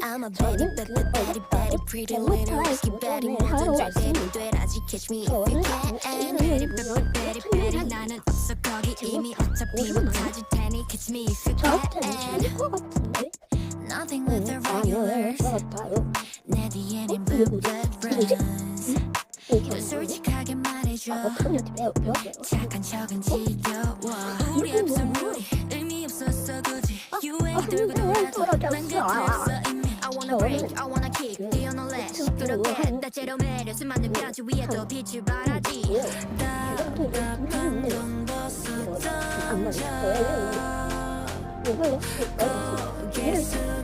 I'm a Betty, Betty, Betty, pretty little risky Betty. 모든 절대는 되라지 catch me if you can. Betty, Betty, Betty, 나는 없어 거기 이미 어차피 못찾을 테니 catch me if you can. Nothing with the regulars. 내 뒤에는 blue blood runs. 넌 솔직하게 말해줘. 착한 척은 지겨워. 우리 없음 우리 의미 없었어 굳이. 유행이 돌고 돌아도 난 그대로였어 이미. I wanna break, I wanna kick, 뛰어놀래 시끄럽게 다채로운 매력 수많은 변수 위에도 빛을 발하지. 답답한 건 벗어 던져. 고개 숙여